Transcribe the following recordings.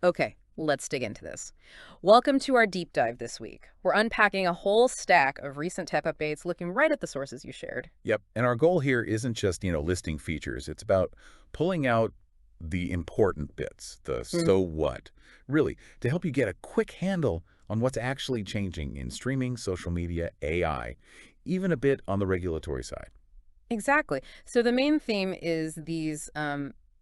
Okay, let's dig into this. Welcome to our deep dive this week. We're unpacking a whole stack of recent tech updates, looking right at the sources you shared. Yep. And our goal here isn't just, listing features. It's about pulling out the important bits, the Mm, so what, really, to help you get a quick handle on what's actually changing in streaming, social media, AI, even a bit on the regulatory side. exactly. So the main theme is these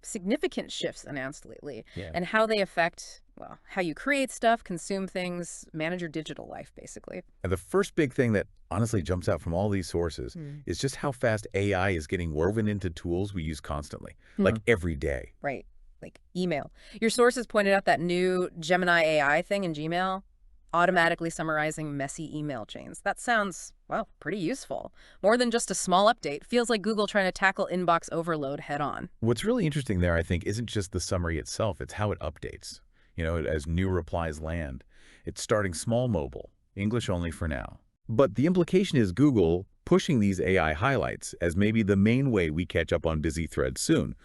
significant shifts announced lately Yeah. and how they affect, well, how you create stuff, consume things, manage your digital life, basically. And the first big thing that honestly jumps out from all these sources Mm. is just how fast AI is getting woven into tools we use constantly, Hmm. like every day. Right. Like email. Your sources pointed out that new Gemini AI thing in Gmail, automatically summarizing messy email chains. That sounds, well, pretty useful. More than just a small update. Feels like Google trying to tackle inbox overload head on. What's really interesting there, I think, isn't just the summary itself, it's how it updates. As new replies land. It's starting small mobile, English only for now. But the implication is Google pushing these AI highlights as maybe the main way we catch up on busy threads soon.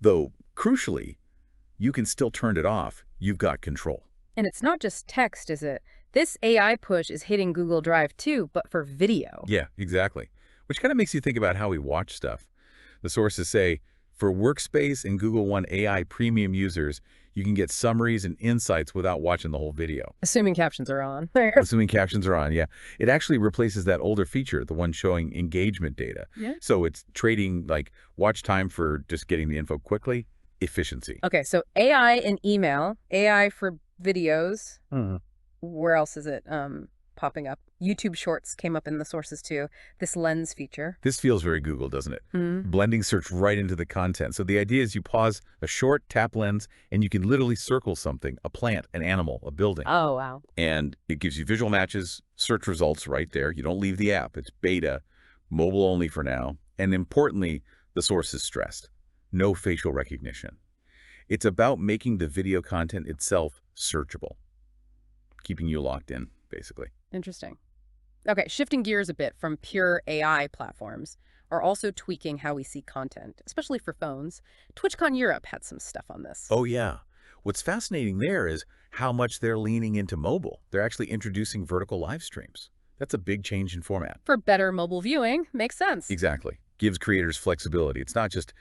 Though, crucially, you can still turn it off. You've got control. And it's not just text, is it? This AI push is hitting Google Drive too, but for video. Yeah, exactly. Which kind of makes you think about how we watch stuff. The sources say, for Workspace and Google One AI premium users, you can get summaries and insights without watching the whole video. Assuming captions are on. Assuming captions are on, yeah. It actually replaces that older feature, the one showing engagement data. Yeah. So it's trading like watch time for just getting the info quickly, efficiency. Okay, so AI in email, AI for videos. Where else is it popping up? YouTube Shorts came up in the sources too. This lens feature. This feels very Google, doesn't it? Hmm. Blending search right into the content. So the idea is you pause a short tap lens and you can literally circle something, a plant, an animal, a building. Oh, wow. And it gives you visual matches, search results right there. You don't leave the app. It's beta, mobile only for now. And importantly, the source is stressed. No facial recognition. It's about making the video content itself searchable, keeping you locked in, basically. Interesting. Okay, shifting gears a bit from pure AI platforms are also tweaking how we see content, especially for phones. TwitchCon Europe had some stuff on this. Oh, yeah. What's fascinating there is how much they're leaning into mobile. They're actually introducing vertical live streams. That's a big change in format. For better mobile viewing, makes sense. Exactly. Gives creators flexibility. It's not just,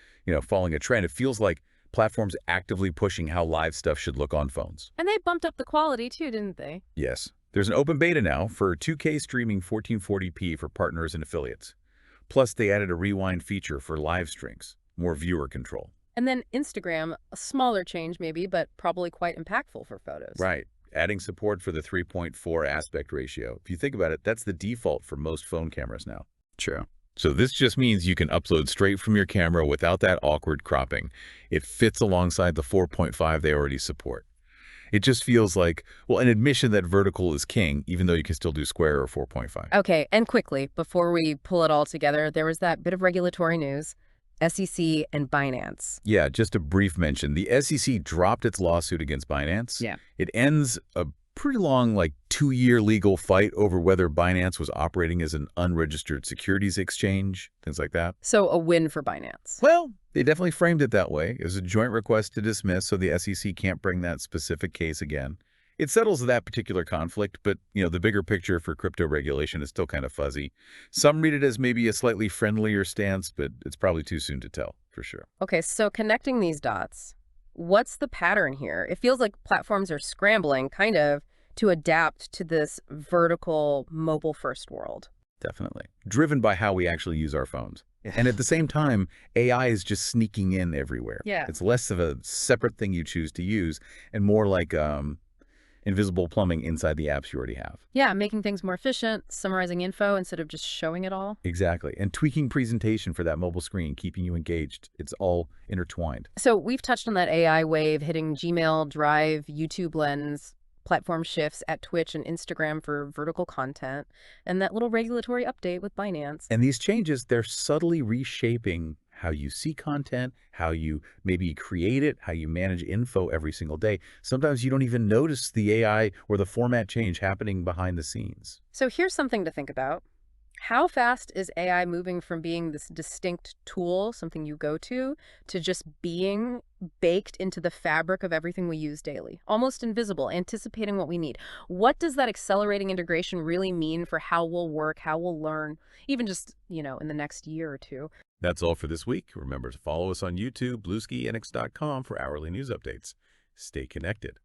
following a trend. It feels like platforms actively pushing how live stuff should look on phones. And they bumped up the quality too, didn't they? Yes. There's an open beta now for 2K streaming 1440p for partners and affiliates. Plus, they added a rewind feature for live streams, more viewer control. And then Instagram, a smaller change maybe, but probably quite impactful for photos. Right. Adding support for the 3.4 aspect ratio. If you think about it, that's the default for most phone cameras now. True. So this just means you can upload straight from your camera without that awkward cropping. It fits alongside the 4.5 they already support. It just feels like, well, an admission that vertical is king, even though you can still do square or 4.5. Okay, and quickly, before we pull it all together, there was that bit of regulatory news. SEC and Binance. Yeah, just a brief mention. The SEC dropped its lawsuit against Binance. Yeah. It ends a pretty long, 2-year legal fight over whether Binance was operating as an unregistered securities exchange, things like that. So a win for Binance. Well, they definitely framed it that way. It was a joint request to dismiss, so the SEC can't bring that specific case again. It settles that particular conflict, but, the bigger picture for crypto regulation is still kind of fuzzy. Some read it as maybe a slightly friendlier stance, but it's probably too soon to tell, for sure. Okay, so connecting these dots, what's the pattern here? It feels like platforms are scrambling, kind of, to adapt to this vertical mobile-first world. Definitely. Driven by how we actually use our phones. And at the same time, AI is just sneaking in everywhere. Yeah. It's less of a separate thing you choose to use and more like invisible plumbing inside the apps you already have. Yeah, making things more efficient, summarizing info instead of just showing it all. Exactly. And tweaking presentation for that mobile screen, keeping you engaged. It's all intertwined. So we've touched on that AI wave hitting Gmail, Drive, YouTube Lens, platform shifts at Twitch and Instagram for vertical content, and that little regulatory update with Binance. And these changes, they're subtly reshaping how you see content, how you maybe create it, how you manage info every single day. Sometimes you don't even notice the AI or the format change happening behind the scenes. So here's something to think about. How fast is AI moving from being this distinct tool, something you go to just being baked into the fabric of everything we use daily? Almost invisible, anticipating what we need. What does that accelerating integration really mean for how we'll work, how we'll learn, even just, in the next year or two? That's all for this week. Remember to follow us on YouTube, Bluesky, and X.com for hourly news updates. Stay connected.